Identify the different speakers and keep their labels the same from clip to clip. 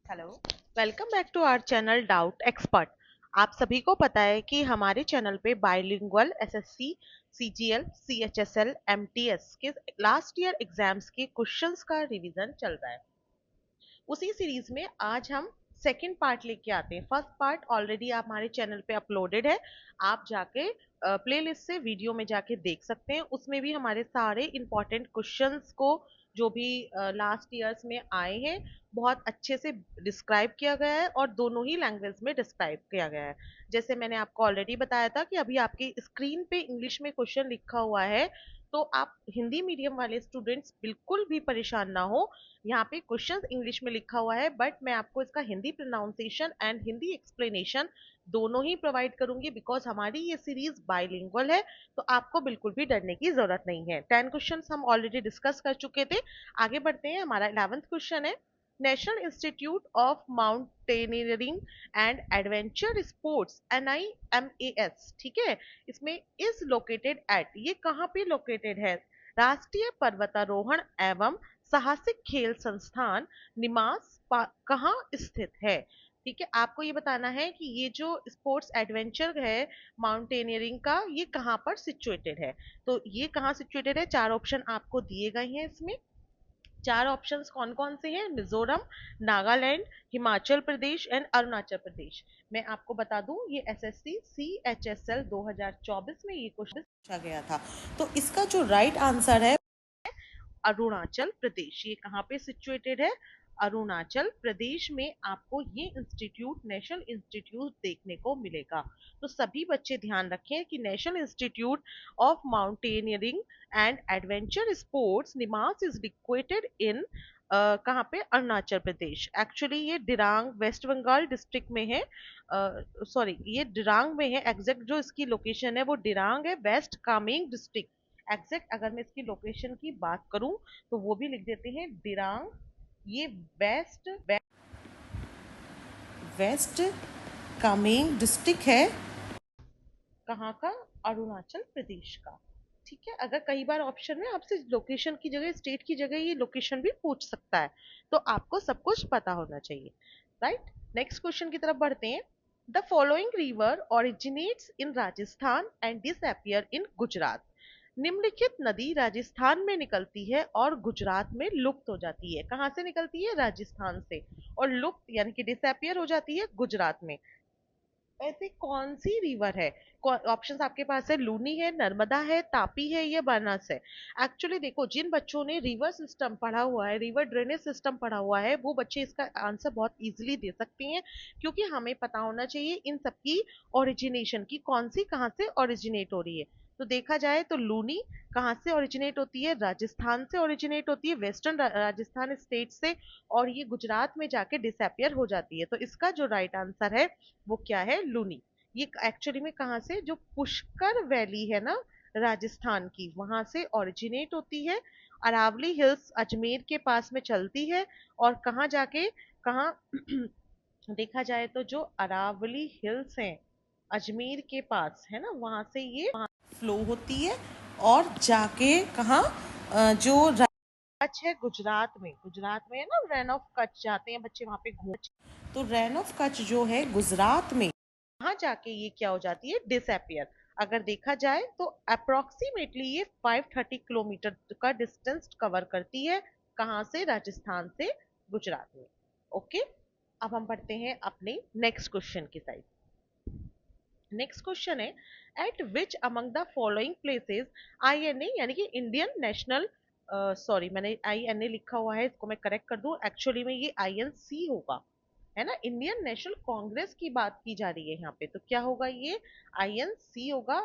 Speaker 1: Hello, welcome back to our channel doubt expert. आप सभी को पता है कि हमारे चैनल पे bilingual SSC, CGL, CHSL, MTS के लास्ट ईयर एग्जाम्स के क्वेश्चंस का रिवीजन चल रहा है। उसी सीरीज में आज हम सेकंड पार्ट लेके आते हैं। फर्स्ट पार्ट ऑलरेडी आप हमारे चैनल पे अपलोडेड है, आप जाके प्लेलिस्ट से वीडियो में जाके देख सकते हैं। उसमें भी हमारे सारे इंपॉर्टेंट क्वेश्चंस को जो भी लास्ट ईयर्स में आए हैं बहुत अच्छे से डिस्क्राइब किया गया है और दोनों ही लैंग्वेज में डिस्क्राइब किया गया है। जैसे मैंने आपको ऑलरेडी बताया था कि अभी आपकी स्क्रीन पे इंग्लिश में क्वेश्चन लिखा हुआ है, तो आप हिंदी मीडियम वाले स्टूडेंट्स बिल्कुल भी परेशान ना हो। यहाँ पे क्वेश्चंस इंग्लिश में लिखा हुआ है, बट मैं आपको इसका Hindi pronunciation and Hindi explanation दोनों ही प्रोवाइड करूंगी, बिकॉज हमारी ये सीरीज बाइलिंगुअल है। तो आपको बिल्कुल भी डरने की जरूरत नहीं है। 10 क्वेश्चंस हम ऑलरेडी डिस्कस कर चुके थे। आगे बढ़ते हैं। हमारा 11th क्वेश्चन है, national Institute of Mountaineering and Adventure sports NIMAS, ठीक है, इसमें इज लोकेटेड एट, ये कहाँ पे लोकेटेड है? राष्ट्रीय पर्वतारोहण एवं साहसिक खेल संस्थान निमास कहाँ स्थित है? ठीक है, आपको ये बताना है कि ये जो स्पोर्ट्स एडवेंचर है माउंटेनियरिंग का, ये कहाँ पर सिचुएटेड है। तो ये कहाँ सिचुएटेड है, चार ऑप्शन आपको दिए गए हैं इसमें। चार ऑप्शंस कौन कौन से हैं? मिजोरम, नागालैंड, हिमाचल प्रदेश एंड अरुणाचल प्रदेश। मैं आपको बता दूं, ये एसएससी CHSL 2024 में ये क्वेश्चन पूछा गया था। तो इसका जो राइट आंसर है अरुणाचल प्रदेश। ये कहाँ पे सिचुएटेड है? अरुणाचल प्रदेश में आपको ये इंस्टीट्यूट, नेशनल इंस्टीट्यूट देखने को मिलेगा। तो सभी बच्चे ध्यान रखें कि National Institute of Mountaineering and Adventure Sports NIMAS is located in कहाँ पे? अरुणाचल प्रदेश। एक्चुअली ये दिरांग वेस्ट बंगाल डिस्ट्रिक्ट में है। सॉरी, ये दिरांग में है। एग्जैक्ट जो इसकी लोकेशन है वो दिरांग है, वेस्ट कामेंग डिस्ट्रिक्ट। एग्जैक्ट अगर मैं इसकी लोकेशन की बात करूं तो वो भी लिख देते हैं दिरांग। ये वेस्ट वेस्ट कामेंग डिस्ट्रिक्ट है। कहाँ का? अरुणाचल प्रदेश का। ठीक है, अगर कई बार ऑप्शन में आपसे लोकेशन की जगह, स्टेट की जगह ये लोकेशन भी पूछ सकता है, तो आपको सब कुछ पता होना चाहिए। राइट, नेक्स्ट क्वेश्चन की तरफ बढ़ते हैं। The following river originates in Rajasthan and disappear in Gujarat. निम्नलिखित नदी राजस्थान में निकलती है और गुजरात में लुप्त हो जाती है। कहाँ से निकलती है? राजस्थान से, और लुप्त यानी कि डिसअपियर हो जाती है गुजरात में। ऐसी कौन सी रिवर है? ऑप्शंस आपके पास है, लूनी है, नर्मदा है, तापी है, या बनास है। एक्चुअली देखो, जिन बच्चों ने रिवर सिस्टम पढ़ा हुआ है, रिवर ड्रेनेज सिस्टम पढ़ा हुआ है, वो बच्चे इसका आंसर बहुत इजीली दे सकते हैं, क्योंकि हमें पता होना चाहिए इन सबकी ओरिजिनेशन की, कौन सी कहाँ से ओरिजिनेट हो रही है। तो देखा जाए तो लूनी कहाँ से ओरिजिनेट होती है? राजस्थान से ओरिजिनेट होती है, वेस्टर्न राजस्थान स्टेट से, और ये गुजरात में जाके डिसअपियर हो जाती है। तो इसका जो राइट आंसर है वो क्या है? लूनी। ये एक्चुअली में कहाँ से? जो पुष्कर वैली है ना राजस्थान की, वहां से ओरिजिनेट होती है। अरावली हिल्स अजमेर के पास में चलती है, और कहाँ जाके, कहाँ देखा जाए तो जो अरावली हिल्स हैं अजमेर के पास है ना, वहां से ये फ्लो होती है और जाके कहाँ, जो कच्छ है गुजरात में, गुजरात में है ना, रैन ऑफ कच्छ जाते हैं बच्चे वहां पे घूम। तो रैन ऑफ कच्छ जो है गुजरात में, वहां जाके ये क्या हो जाती है? डिसअपियर। अगर देखा जाए तो अप्रोक्सीमेटली ये 530 किलोमीटर का डिस्टेंस कवर करती है। कहाँ से? राजस्थान से गुजरात में। ओके, अब हम बढ़ते हैं अपने नेक्स्ट क्वेश्चन की साइड। नेक्स्ट क्वेश्चन है, eight which among the following places INA यानी कि इंडियन नेशनल, सॉरी मैंने INA लिखा हुआ है, इसको मैं करेक्ट कर दूं, एक्चुअली में ये INC होगा, है ना। इंडियन नेशनल कांग्रेस की बात की जा रही है यहाँ पे, तो क्या होगा? ये INC होगा।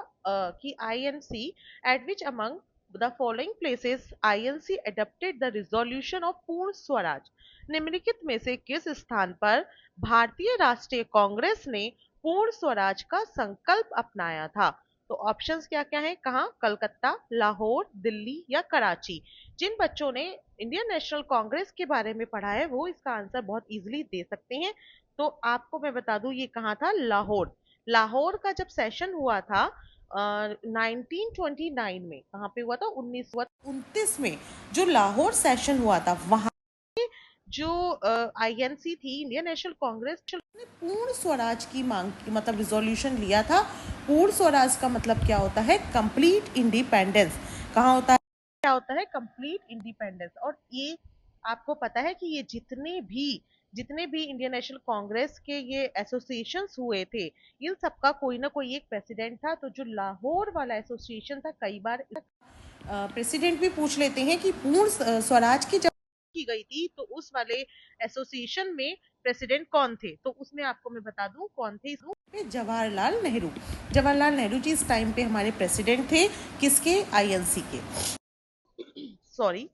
Speaker 1: कि INC eight which among the following places INC adapted the resolution of पूर्ण स्वराज। निम्नलिखित में से किस स्थान पर भारतीय राष्ट्रीय कांग्रेस ने पूर्ण स्वराज का संकल्प अपनाया था? तो ऑप्शंस क्या क्या हैं? कहाँ? कलकत्ता, लाहौर, दिल्ली या कराची। जिन बच्चों ने इंडियन नेशनल कांग्रेस के बारे में पढ़ा है वो इसका आंसर बहुत इजीली दे सकते हैं। तो आपको मैं बता दूं, ये कहाँ था? लाहौर। लाहौर का जब सेशन हुआ था 1929 में, कहाँ पे हुआ था? 1929 में जो लाहौर सेशन हुआ था, वहां जो आईएनसी थी, इंडियन नेशनल कांग्रेस ने पूर्ण स्वराज की मांग की, मतलब रिजोल्यूशन लिया था। पूर्ण स्वराज का मतलब क्या होता है? Complete independence. कहाँ होता है? क्या होता है? Complete independence. और ये आपको पता है कि ये जितने भी इंडियन नेशनल कांग्रेस के ये एसोसिएशंस हुए थे, इन सबका कोई ना कोई एक प्रेसिडेंट था। तो जो लाहौर वाला एसोसिएशन था, कई बार प्रेसिडेंट भी पूछ लेते हैं कि पूर्ण स्वराज की जब की गई थी तो उस वाले एसोसिएशन में प्रेसिडेंट कौन थे, तो उसमें आपको मैं बता दूं कौन थे। जवाहरलाल नेहरू। जवाहरलाल नेहरू जी इस टाइम पे हमारे प्रेसिडेंट थे, किसके? आईएनसी के। सॉरी,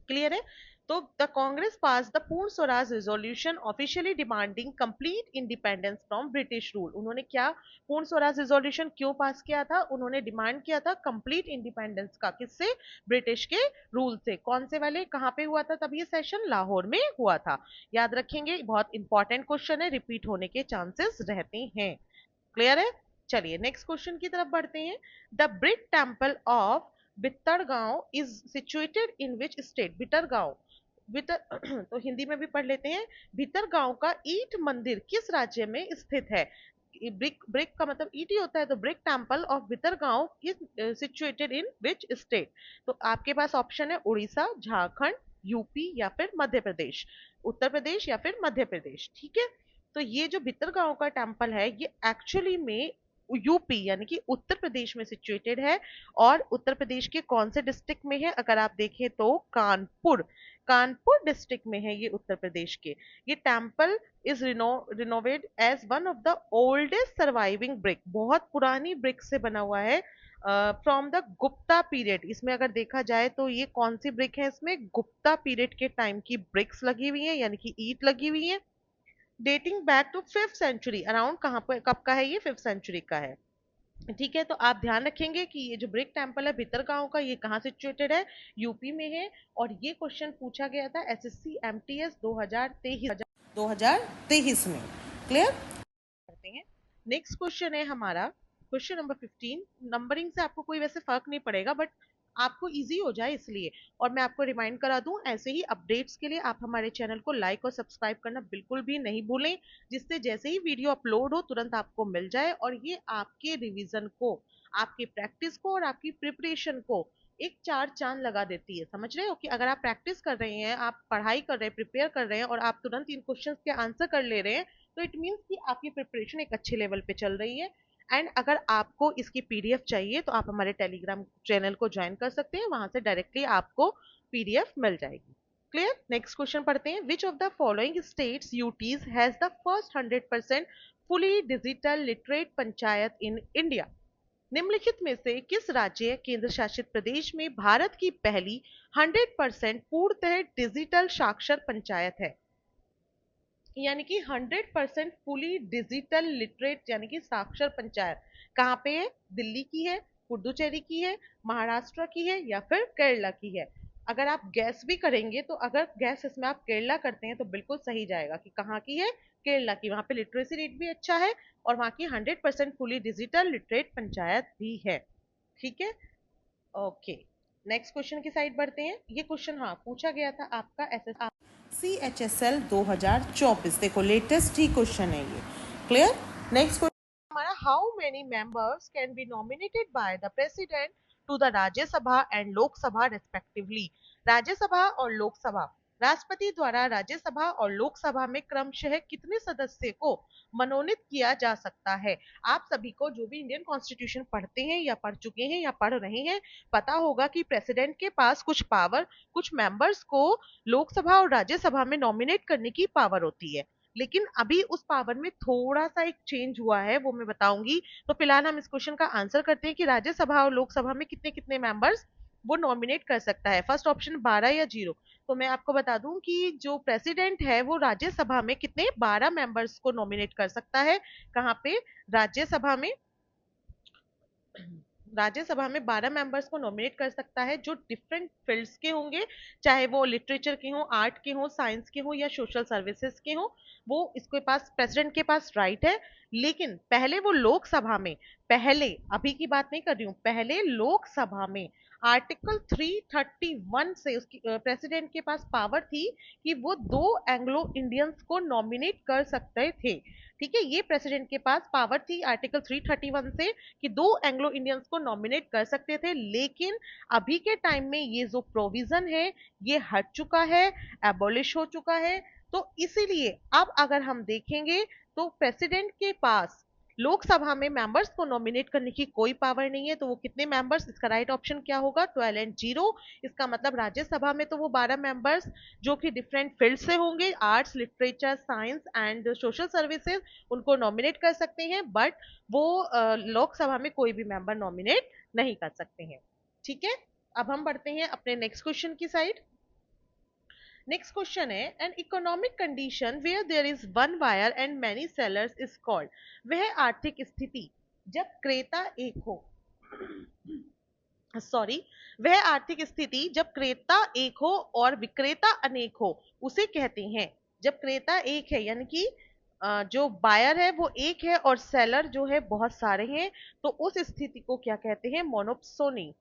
Speaker 1: क्लियर है? तो द कांग्रेस पास द पूर्ण Swaraj resolution officially demanding complete independence from British rule. उन्होंने क्या पूर्ण स्वराज रिजोल्यूशन क्यों पास किया था? उन्होंने डिमांड किया था कंप्लीट इंडिपेंडेंस का। किससे? ब्रिटिश के रूल से। कौन से वाले? कहाँ पे हुआ था तब ये सेशन? लाहौर में हुआ था। याद रखेंगे, बहुत इंपॉर्टेंट क्वेश्चन है, रिपीट होने के चांसेस रहते हैं। क्लियर है? चलिए नेक्स्ट क्वेश्चन की तरफ बढ़ते हैं। The brick temple of Bhitargaon is situated in which state? Bhitargaon, भीतर तो हिंदी में भी पढ़ लेते हैं। भीतरगांव का ईट मंदिर किस राज्य में स्थित है? ब्रिक ब्रिक का मतलब ईट ही होता है, तो brick temple of Bhitargaon is situated in which state? तो आपके पास ऑप्शन है उड़ीसा, झारखंड, यूपी या फिर मध्य प्रदेश। उत्तर प्रदेश या फिर मध्य प्रदेश। ठीक है? तो ये जो भीतरगांव का टेम्पल है, ये एक्चुअली में यूपी यानी कि उत्तर प्रदेश में सिचुएटेड है। और उत्तर प्रदेश के कौन से डिस्ट्रिक्ट में है? अगर आप देखें तो कानपुर, कानपुर डिस्ट्रिक्ट में है ये उत्तर प्रदेश के। ये temple is renovate as one of the oldest surviving brick, बहुत पुरानी ब्रिक से बना हुआ है फ्रॉम द गुप्ता पीरियड। इसमें अगर देखा जाए तो ये कौन सी ब्रिक है? इसमें गुप्ता पीरियड के टाइम की ब्रिक्स लगी हुई है, यानी कि ईट लगी हुई है, dating back to 5th century. Around कहाँ पर, कब का है ये? 5th सेंचुरी का है। ठीक है? तो आप ध्यान रखेंगे कि ये जो ब्रिक टेम्पल है भीतरगांव का, ये कहाँ सिचुएटेड है? यूपी में है। और ये क्वेश्चन पूछा गया था एसएससी एमटीएस 2023 में। क्लियर? करते हैं। नेक्स्ट क्वेश्चन है हमारा क्वेश्चन नंबर 15। नंबरिंग से आपको कोई वैसे फर्क नहीं पड़ेगा, बट आपको इजी हो जाए इसलिए। और मैं आपको रिमाइंड करा दूं, ऐसे ही अपडेट्स के लिए आप हमारे चैनल को लाइक और सब्सक्राइब करना बिल्कुल भी नहीं भूलें, जिससे जैसे ही वीडियो अपलोड हो तुरंत आपको मिल जाए। और ये आपके रिवीजन को, आपकी प्रैक्टिस को और आपकी प्रिपरेशन को एक चार चांद लगा देती है। समझ रहे हो कि अगर आप प्रैक्टिस कर रहे हैं, आप पढ़ाई कर रहे हैं, प्रिपेयर कर रहे हैं और आप तुरंत इन क्वेश्चंस के आंसर कर ले रहे हैं, तो इट मीन्स कि आपकी प्रिपरेशन एक अच्छे लेवल पे चल रही है। एंड अगर आपको इसकी पीडीएफ चाहिए तो आप हमारे टेलीग्राम चैनल को ज्वाइन कर सकते हैं, वहां से डायरेक्टली आपको पीडीएफ मिल जाएगी। क्लियर? नेक्स्ट क्वेश्चन पढ़ते हैं। Which of the following states UTs has the first 100% fully digital literate panchayat in India? निम्नलिखित में से किस राज्य केंद्र शासित प्रदेश में भारत की पहली 100% पूर्णतः डिजिटल साक्षर पंचायत है? यानी कि 100% फुली डिजिटल लिटरेट यानी कि साक्षर पंचायत कहाँ पे है? दिल्ली की है, पुडुचेरी की है, महाराष्ट्र की है या फिर केरला की है? अगर आप गैस भी करेंगे तो अगर गैस इसमें आप केरला करते हैं तो बिल्कुल सही जाएगा कि कहाँ की है? केरला की। वहां पे लिटरेसी रेट भी अच्छा है और वहां की 100% फुली डिजिटल लिटरेट पंचायत भी है। ठीक है? ओके, नेक्स्ट क्वेश्चन की साइड बढ़ते हैं। ये क्वेश्चन हाँ पूछा गया था आपका CHSL 2024। देखो लेटेस्ट ही क्वेश्चन है ये। क्लियर? नेक्स्ट क्वेश्चन हमारा, how many members can be nominated by the president to the Rajya Sabha and Lok Sabha respectively? Rajya Sabha और लोकसभा, राष्ट्रपति द्वारा राज्यसभा और लोकसभा में क्रमशः कितने सदस्य को मनोनीत किया जा सकता है? आप सभी को जो भी इंडियन कॉन्स्टिट्यूशन पढ़ते हैं या पढ़ चुके हैं या पढ़ रहे हैं, पता होगा कि प्रेसिडेंट के पास कुछ पावर, कुछ मेंबर्स को लोकसभा और राज्यसभा में नॉमिनेट करने की पावर होती है। लेकिन अभी उस पावर में थोड़ा सा एक चेंज हुआ है, वो मैं बताऊंगी। तो फिलहाल हम इस क्वेश्चन का आंसर करते हैं कि राज्यसभा और लोकसभा में कितने कितने मेंबर्स वो नॉमिनेट कर सकता है। फर्स्ट ऑप्शन 12 या 0। तो मैं आपको बता दूं कि जो प्रेसिडेंट है वो राज्यसभा में कितने 12 मेंबर्स को नॉमिनेट कर सकता है। कहाँ पे? राज्यसभा में। राज्यसभा में 12 मेंबर्स को नॉमिनेट कर सकता है जो डिफरेंट फील्ड्स के होंगे, चाहे वो लिटरेचर के हो, आर्ट के हो, साइंस के हो या सोशल सर्विसेज के हो। वो इसके पास, प्रेसिडेंट के पास राइट है। लेकिन पहले वो लोकसभा में, पहले, अभी की बात नहीं कर रही हूँ, पहले लोकसभा में आर्टिकल 331 से उसकी प्रेसिडेंट के पास पावर थी कि वो 2 एंग्लो इंडियंस को नॉमिनेट कर सकते थे। ठीक है, ये प्रेसिडेंट के पास पावर थी आर्टिकल 331 से कि 2 एंग्लो इंडियंस को नॉमिनेट कर सकते थे, लेकिन अभी के टाइम में ये जो प्रोविजन है ये हट चुका है, एबॉलिश हो चुका है। तो इसीलिए अब अगर हम देखेंगे तो प्रेसिडेंट के पास लोकसभा में मेंबर्स को नॉमिनेट करने की कोई पावर नहीं है। तो वो कितने मेंबर्स, इसका राइट ऑप्शन क्या होगा, 12 एंड 0। इसका मतलब राज्यसभा में तो वो 12 मेंबर्स जो कि डिफरेंट फील्ड से होंगे, arts, literature, science and social services, उनको नॉमिनेट कर सकते हैं, बट वो लोकसभा में कोई भी मेंबर नॉमिनेट नहीं कर सकते हैं। ठीक है, अब हम बढ़ते हैं अपने नेक्स्ट क्वेश्चन की साइड। नेक्स्ट क्वेश्चन है, an economic condition where there is one buyer and many sellers is called. वह आर्थिक स्थिति जब क्रेता एक हो, सॉरी, वह आर्थिक स्थिति जब क्रेता एक हो और विक्रेता अनेक हो उसे कहते हैं। जब क्रेता एक है यानी कि जो बायर है वो एक है और सेलर जो है बहुत सारे हैं, तो उस स्थिति को क्या कहते हैं, मोनोप्सोनी।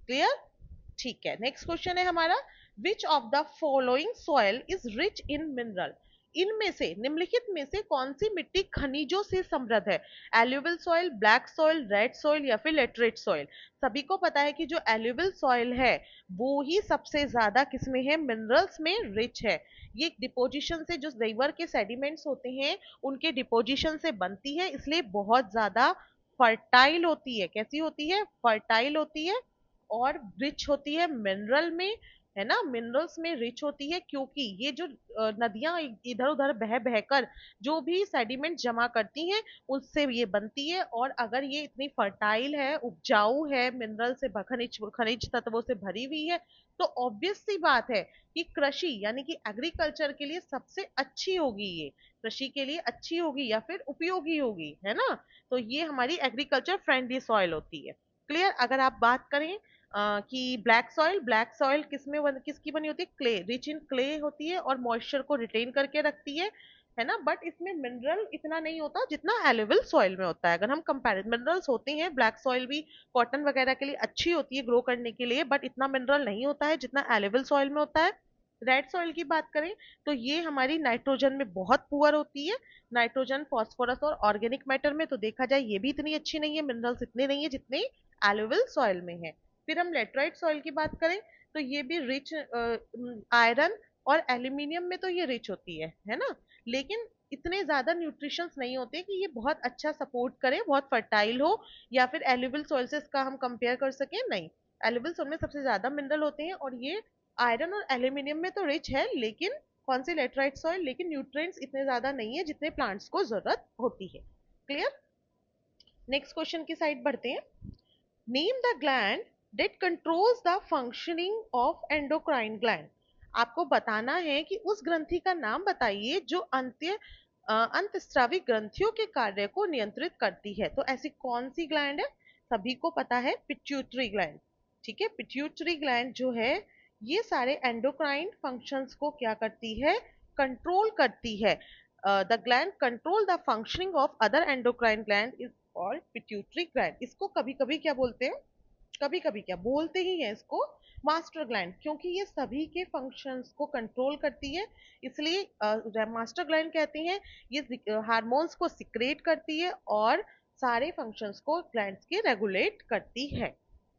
Speaker 1: क्लियर? ठीक है, नेक्स्ट क्वेश्चन है हमारा, which of the following soil is rich in mineral. इनमें से, निम्नलिखित में से कौन सी मिट्टी खनिजों से समृद्ध है। Alluvial soil, black soil, red soil या फिर लेटरेट सॉइल। सभी को पता है कि जो एल्यूवियल सॉइल है वो ही सबसे ज्यादा किसमें है, मिनरल्स में रिच है। ये डिपोजिशन से, जो रिवर के सेडिमेंट्स होते हैं उनके डिपोजिशन से बनती है, इसलिए बहुत ज्यादा फर्टाइल होती है। कैसी होती है, फर्टाइल होती है और रिच होती है मिनरल में, है ना, मिनरल्स में रिच होती है, क्योंकि ये जो नदियां इधर उधर बह बहकर जो भी सेडिमेंट जमा करती हैं उससे ये बनती है। और अगर ये इतनी फर्टाइल है, उपजाऊ है, मिनरल से खनिज खनिज तत्वों से भरी हुई है, तो ऑब्वियस सी बात है कि कृषि यानी कि एग्रीकल्चर के लिए सबसे अच्छी होगी, ये कृषि के लिए अच्छी होगी या फिर उपयोगी होगी, है ना। तो ये हमारी एग्रीकल्चर फ्रेंडली सॉइल होती है। क्लियर? अगर आप बात करें कि ब्लैक सॉइल किसकी बनी होती है, क्ले, रिच इन क्ले होती है और मॉइस्चर को रिटेन करके रखती है ना, बट इसमें मिनरल इतना नहीं होता जितना एलुवियल सॉइल में होता है। अगर हम कंपेयर, मिनरल्स होते हैं, ब्लैक सॉइल भी कॉटन वगैरह के लिए अच्छी होती है ग्रो करने के लिए, बट इतना मिनरल नहीं होता है जितना एलुवियल सॉइल में होता है। रेड सॉइल की बात करें तो ये हमारी नाइट्रोजन में बहुत पुअर होती है, नाइट्रोजन, फॉस्फोरस और ऑर्गेनिक मैटर में तो देखा जाए ये भी इतनी अच्छी नहीं है, मिनरल्स इतने नहीं है जितने एलुवियल सॉइल में है। फिर हम लेटराइट सॉइल की बात करें तो ये भी रिच आयरन और एल्यूमिनियम में तो ये रिच होती है ना, लेकिन इतने ज्यादा न्यूट्रिशंस नहीं होते कि ये बहुत अच्छा सपोर्ट करे, बहुत फर्टाइल हो, या फिर एल्यूवियल सॉइल से इसका हम कंपेयर कर सकें, नहीं। एल्यूवियल सॉइल में सबसे ज्यादा मिनरल होते हैं और ये आयरन और एल्यूमिनियम में तो रिच है, लेकिन कौन सी, लेटराइट सॉइल, लेकिन न्यूट्रिएंट्स इतने ज्यादा नहीं है जितने प्लांट्स को जरूरत होती है। क्लियर? नेक्स्ट क्वेश्चन की साइड बढ़ते हैं। Name the gland that controls the functioning of endocrine gland। आपको बताना है कि उस ग्रंथि का नाम बताइए जो अंतस्रावी ग्रंथियों के कार्य को नियंत्रित करती है। तो ऐसी कौन सी ग्लैंड है, सभी को पता है, पिट्यूटरी ग्लैंड। ठीक है, पिट्यूटरी ग्लैंड जो है ये सारे एंडोक्राइन फंक्शंस को क्या करती है, कंट्रोल करती है। The gland control the functioning of other endocrine gland is called pituitary gland. इसको कभी कभी क्या बोलते हैं, कभी कभी क्या बोलते ही हैं इसको, मास्टर ग्लैंड, क्योंकि ये सभी के फंक्शंस को कंट्रोल करती है, इसलिए मास्टर ग्लैंड कहते हैं। ये हार्मोन्स को सिक्रेट करती है और सारे फंक्शंस को ग्लैंड्स के रेगुलेट करती है।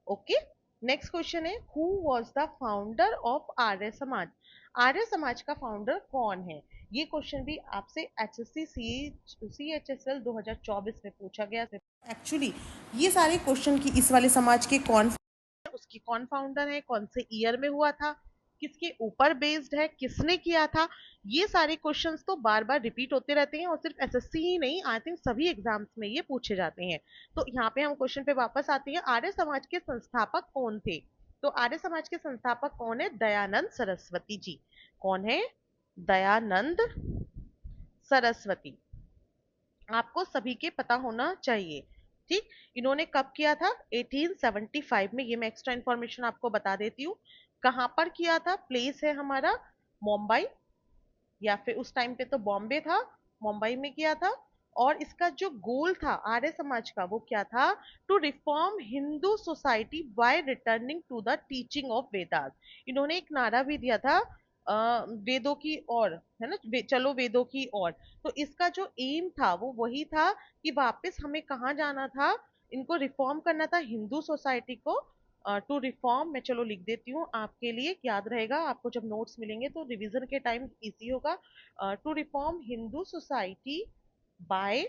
Speaker 1: ओके, नेक्स्ट क्वेश्चन है, who was the founder of Arya Samaj. Arya समाज का फाउंडर कौन है। ये क्वेश्चन भी आपसे एचएससी CHSL 2024 में पूछा गया। एक्चुअली ये सारे क्वेश्चन की इस वाले समाज के कौन, उसकी कौन फाउंडर है, कौन से ईयर में हुआ था, किसके ऊपर बेस्ड है, किसने किया था, ये सारे क्वेश्चंस तो बार बार रिपीट होते रहते हैं और सिर्फ एसएससी ही नहीं, आई थिंक सभी एग्जाम्स में ये पूछे जाते हैं। तो यहाँ पे हम क्वेश्चन पे वापस आते हैं, आर्य समाज के संस्थापक कौन थे। तो आर्य समाज के संस्थापक कौन है, दयानंद सरस्वती जी। कौन है, दयानंद सरस्वती, आपको सभी के पता होना चाहिए। ठीक, इन्होंने कब किया था, 1875 में। ये मैं एक्स्ट्रा इन्फॉर्मेशन आपको बता देती हूँ। कहाँ पर किया था, प्लेस है हमारा मुंबई, या फिर उस टाइम पे तो बॉम्बे था, मुंबई में किया था। और इसका जो गोल था आर्य समाज का वो क्या था? To reform Hindu society by returning to the teaching of Vedas. इन्होंने एक नारा भी दिया था, वेदों की ओर, है ना, चलो वेदों की ओर। तो इसका जो एम था वो वही था कि वापस हमें कहाँ जाना था, इनको रिफॉर्म करना था हिंदू सोसाइटी को। टू रिफॉर्म, मैं चलो लिख देती हूँ आपके लिए, याद रहेगा आपको जब नोट्स मिलेंगे तो रिवीजन के टाइम इजी होगा। To reform Hindu society by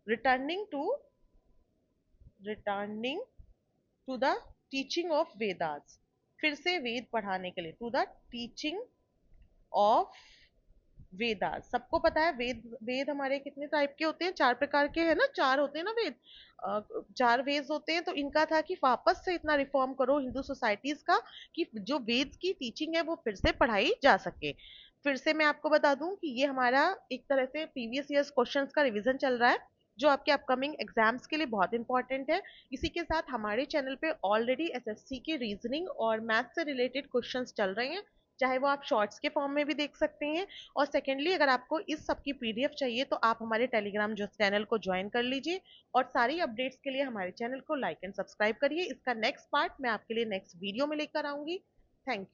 Speaker 1: returning to returning to the teaching of Vedas। फिर से वेद पढ़ाने के लिए, to the teaching of Vedas. सबको पता है वेद, वेद हमारे कितने टाइप के होते हैं? 4 प्रकार के, है ना, 4 होते हैं ना वेद। 4 वेद होते हैं। तो इनका था कि वापस से इतना रिफॉर्म करो हिंदू सोसाइटीज का कि जो वेद की टीचिंग है वो फिर से पढ़ाई जा सके। फिर से मैं आपको बता दूं कि ये हमारा एक तरह से प्रीवियस ईयर्स क्वेश्चंस का रिवीजन चल रहा है, जो आपके अपकमिंग एग्जाम्स के लिए बहुत इंपॉर्टेंट है। इसी के साथ हमारे चैनल पे ऑलरेडी एसएससी के रीजनिंग और मैथ से रिलेटेड क्वेश्चंस चल रहे हैं, चाहे वो आप शॉर्ट्स के फॉर्म में भी देख सकते हैं। और सेकेंडली, अगर आपको इस सब की पीडीएफ चाहिए तो आप हमारे टेलीग्राम जो चैनल को ज्वाइन कर लीजिए। और सारी अपडेट्स के लिए हमारे चैनल को लाइक एंड सब्सक्राइब करिए। इसका नेक्स्ट पार्ट मैं आपके लिए नेक्स्ट वीडियो में लेकर आऊंगी। Thank you.